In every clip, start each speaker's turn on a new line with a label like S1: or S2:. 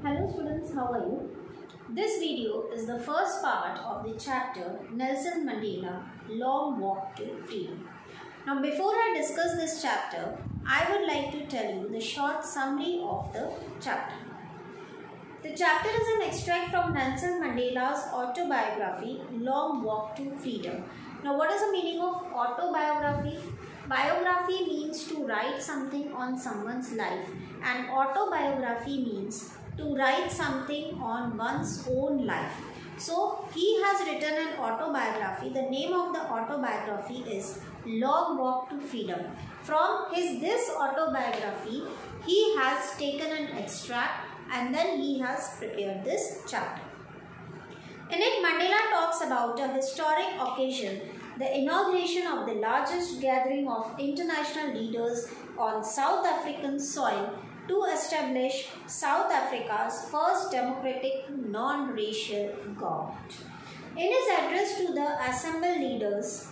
S1: Hello students, how are you? This video is the first part of the chapter Nelson Mandela Long Walk to Freedom. Now before I discuss this chapter, I would like to tell you the short summary of the chapter. The chapter is an extract from Nelson Mandela's autobiography Long Walk to Freedom. Now what is the meaning of autobiography? Biography means to write something on someone's life, and autobiography means to write something on one's own life. So he has written an autobiography. The name of the autobiography is Long Walk to Freedom. From this autobiography, he has taken an extract and then he has prepared this chapter. In it, Mandela talks about a historic occasion, the inauguration of the largest gathering of international leaders on South African soil to establish South Africa's first democratic non-racial government. In his address to the assembled leaders,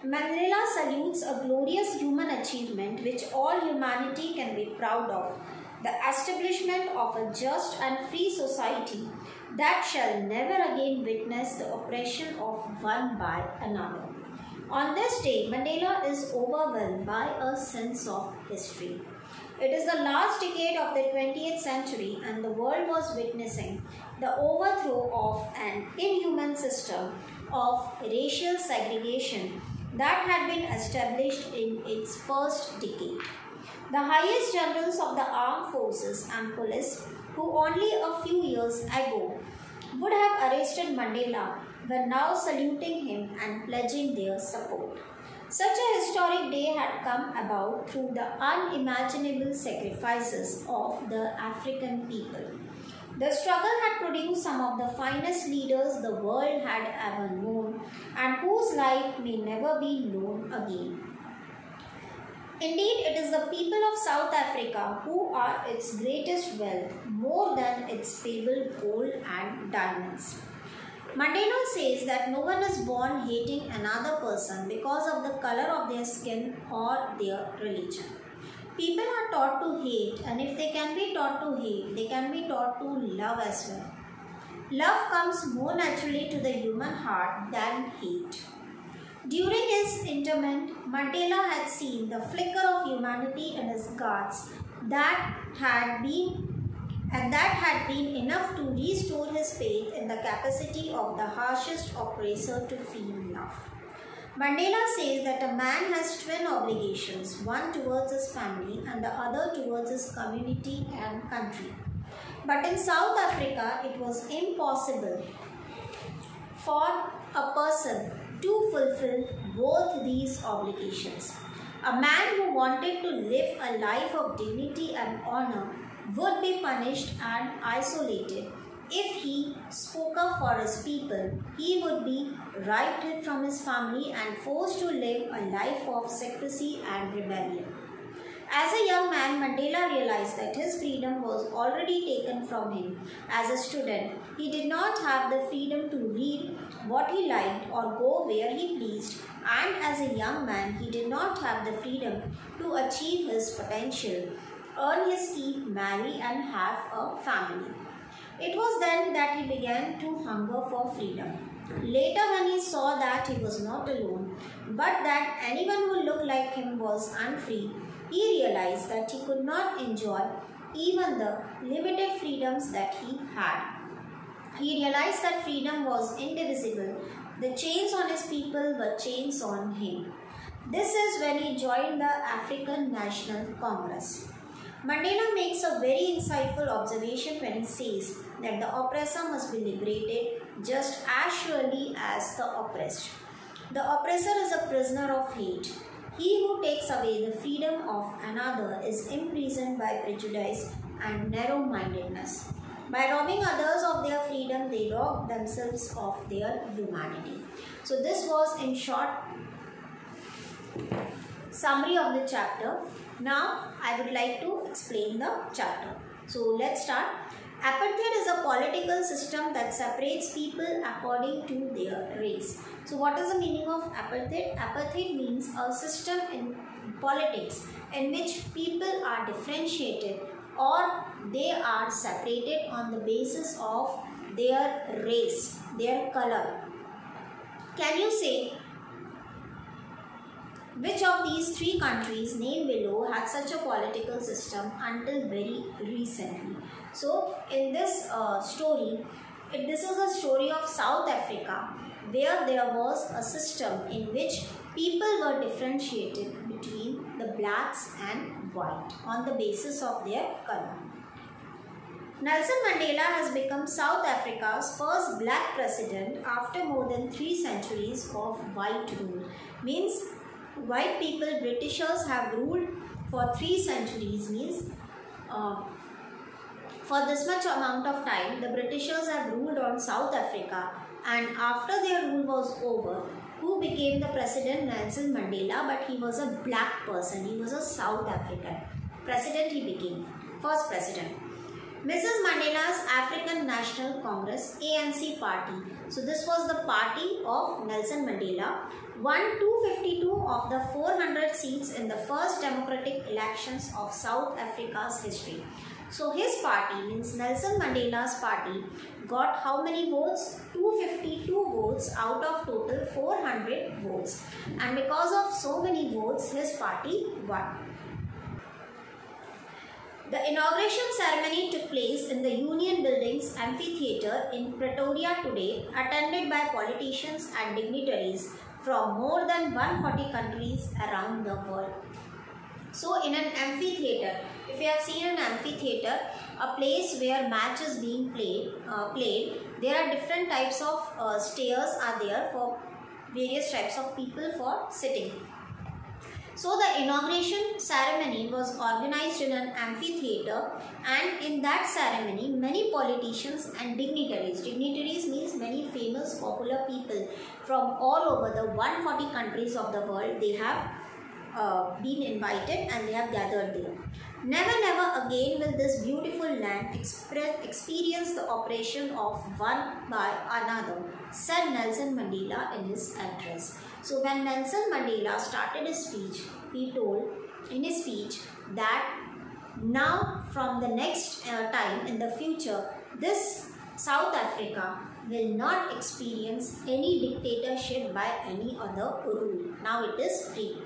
S1: Mandela salutes a glorious human achievement which all humanity can be proud of, the establishment of a just and free society that shall never again witness the oppression of one by another. On this day, Mandela is overwhelmed by a sense of history. It is the last decade of the 20th century and the world was witnessing the overthrow of an inhuman system of racial segregation that had been established in its first decade. The highest generals of the armed forces and police, who only a few years ago would have arrested Mandela, were now saluting him and pledging their support. Such a historic day had come about through the unimaginable sacrifices of the African people. The struggle had produced some of the finest leaders the world had ever known and whose like may never be known again. Indeed, it is the people of South Africa who are its greatest wealth, more than its fabled gold and diamonds. Mandela says that no one is born hating another person because of the color of their skin or their religion. People are taught to hate, and if they can be taught to hate, they can be taught to love as well. Love comes more naturally to the human heart than hate. During his interment, Mandela had seen the flicker of humanity in his guards that had been enough to restore his faith in the capacity of the harshest oppressor to feel love. Mandela says that a man has twin obligations, one towards his family and the other towards his community and country. But in South Africa, it was impossible for a person to fulfill both these obligations. A man who wanted to live a life of dignity and honor would be punished and isolated. If he spoke up for his people, he would be ripped from his family and forced to live a life of secrecy and rebellion. As a young man, Mandela realized that his freedom was already taken from him. As a student, he did not have the freedom to read what he liked or go where he pleased, and as a young man, he did not have the freedom to achieve his potential, earn his keep, marry and have a family. It was then that he began to hunger for freedom. Later, when he saw that he was not alone, but that anyone who looked like him was unfree, he realized that he could not enjoy even the limited freedoms that he had. He realized that freedom was indivisible. The chains on his people were chains on him. This is when he joined the African National Congress. Mandela makes a very insightful observation when he says that the oppressor must be liberated just as surely as the oppressed. The oppressor is a prisoner of hate. He who takes away the freedom of another is imprisoned by prejudice and narrow-mindedness. By robbing others of their freedom, they rob themselves of their humanity. So this was in short summary of the chapter. Now I would like to explain the chapter. So let's start. Apartheid is a political system that separates people according to their race. So what is the meaning of apartheid? Apartheid means a system in politics in which people are differentiated or they are separated on the basis of their race, their color. Can you say which of these three countries named below had such a political system until very recently? So in this story, this is a story of South Africa, where there was a system in which people were differentiated between the blacks and white on the basis of their color. Nelson Mandela has become South Africa's first black president after more than 3 centuries of white rule. Means white people, Britishers, have ruled for 3 centuries. Means for this much amount of time, the Britishers have ruled on South Africa, and after their rule was over, who became the president? Nelson Mandela, but he was a black person. He was a South African president. He became first president. Mrs. Mandela's African National Congress, ANC party. So this was the party of Nelson Mandela. Won 252 of the 400 seats in the first democratic elections of South Africa's history. So his party, means Nelson Mandela's party, got how many votes? 252 votes out of total 400 votes. And because of so many votes, his party won. The inauguration ceremony took place in the Union Buildings Amphitheatre in Pretoria today, attended by politicians and dignitaries from more than 140 countries around the world. So in an amphitheatre, if you have seen an amphitheatre, a place where match is being played, there are different types of stairs are there for various types of people for sitting. So the inauguration ceremony was organized in an amphitheatre, and in that ceremony many politicians and dignitaries means many famous popular people from all over the 140 countries of the world, they have been invited and they have gathered there. Never again will this beautiful land experience the oppression of one by another, said Nelson Mandela in his address. So when Nelson Mandela started his speech, he told in his speech that now from the next time in the future, this South Africa will not experience any dictatorship by any other rule. Now it is free.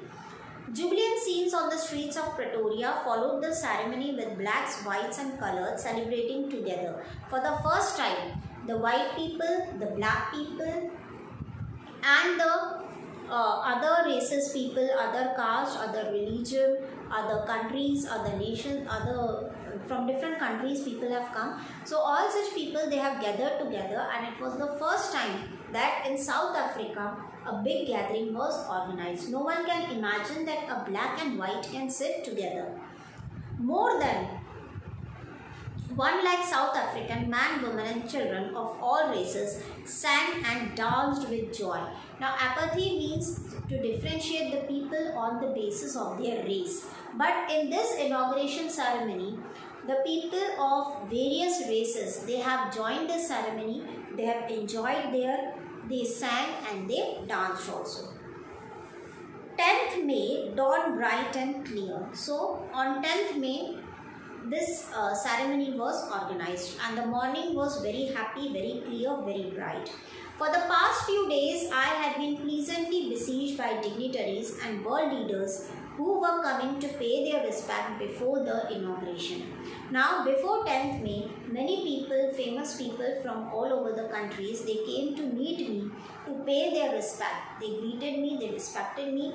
S1: Jubilant scenes on the streets of Pretoria followed the ceremony with blacks, whites and colored celebrating together. For the first time, the white people, the black people and the other races people, other caste, other religion, other countries, other nations, from different countries people have come. So all such people, they have gathered together, and it was the first time that in South Africa a big gathering was organized. No one can imagine that a black and white can sit together. More than 1 lakh South African man, women and children of all races sang and danced with joy. Now apathy means to differentiate the people on the basis of their race. But in this inauguration ceremony, the people of various races, they have joined this ceremony, they have enjoyed they sang and they danced also. 10th May, dawn bright and clear. So on 10th May, this ceremony was organized and the morning was very happy, very clear, very bright. For the past few days, I had been pleasantly besieged by dignitaries and world leaders who were coming to pay their respect before the inauguration. Now, before 10th May, many people, famous people from all over the countries, they came to meet me to pay their respect. They greeted me, they respected me,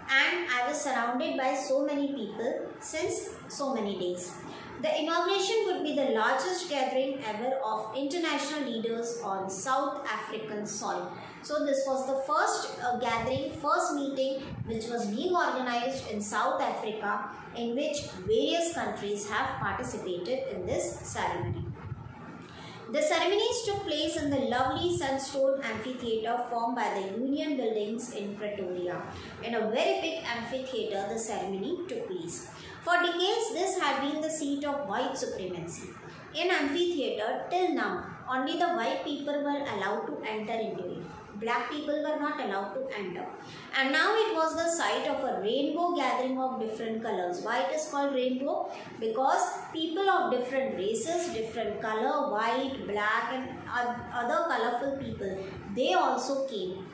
S1: and I was surrounded by so many people since so many days. The inauguration would be the largest gathering ever of international leaders on South African soil. So this was the first gathering, first meeting which was being organized in South Africa, in which various countries have participated in this ceremony. The ceremonies took place in the lovely sandstone amphitheatre formed by the Union Buildings in Pretoria. In a very big amphitheatre, the ceremony took place. For decades, this had been the seat of white supremacy. in amphitheater till now, only the white people were allowed to enter into it. Black people were not allowed to enter. And now it was the site of a rainbow gathering of different colors. Why it is called rainbow? Because people of different races, different color, white, black and other colorful people, they also came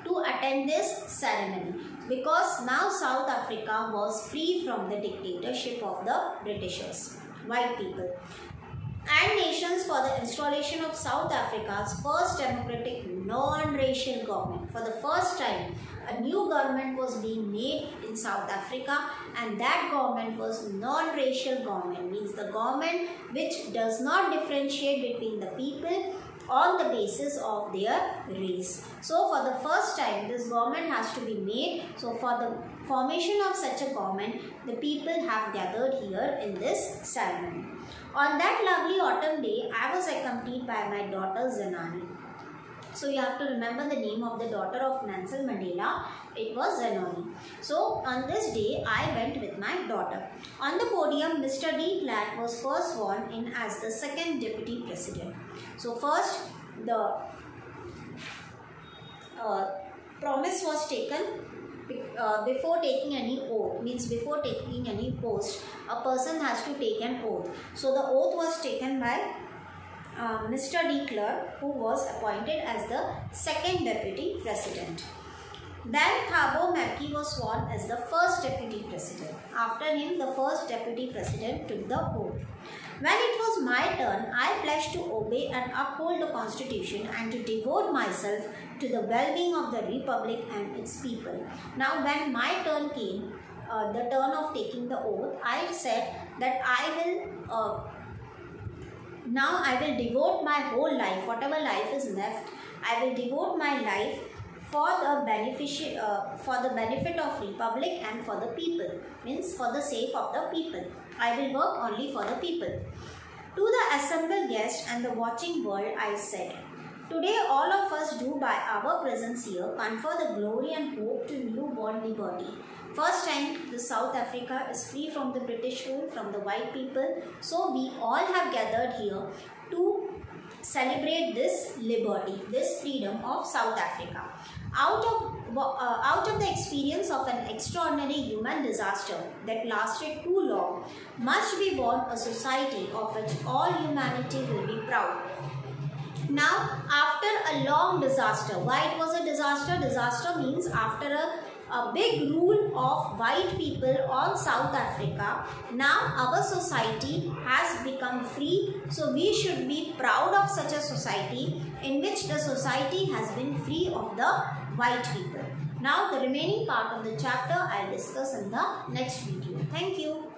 S1: to attend this ceremony, because now South Africa was free from the dictatorship of the Britishers, white people, and nations for the installation of South Africa's first democratic non-racial government. For the first time, a new government was being made in South Africa, and that government was non-racial government, means the government which does not differentiate between the people on the basis of their race. So for the first time this government has to be made. So for the formation of such a government, the people have gathered here in this ceremony. On that lovely autumn day, I was accompanied by my daughter Zenani. So you have to remember the name of the daughter of Nelson Mandela. It was Zenani. So on this day, I went with my daughter. On the podium, Mr. de Klerk was first sworn in as the second deputy president. So first, the promise was taken before taking any oath, means before taking any post, a person has to take an oath. So the oath was taken by Mr. de Klerk, who was appointed as the second deputy president. Then Thabo Mbeki was sworn as the first deputy president. After him, the first deputy president took the oath. When it was my turn, I pledged to obey and uphold the constitution and to devote myself to the well-being of the republic and its people. Now when my turn came, the turn of taking the oath, I said that now I will devote my whole life, whatever life is left, I will devote my life for the benefit of republic and for the people, means for the sake of the people. I will work only for the people. To the assembled guests and the watching world, I said, today all of us do by our presence here confer the glory and hope to newborn liberty. First time the South Africa is free from the British rule, from the white people. So we all have gathered here to celebrate this liberty, this freedom of South Africa. Out of the experience of an extraordinary human disaster that lasted too long, must be born a society of which all humanity will be proud. Now, after a long disaster, why it was a disaster? Disaster means after a big rule of white people on South Africa, now our society has become free. So we should be proud of such a society in which the society has been free of the white people. Now the remaining part of the chapter I will discuss in the next video. Thank you.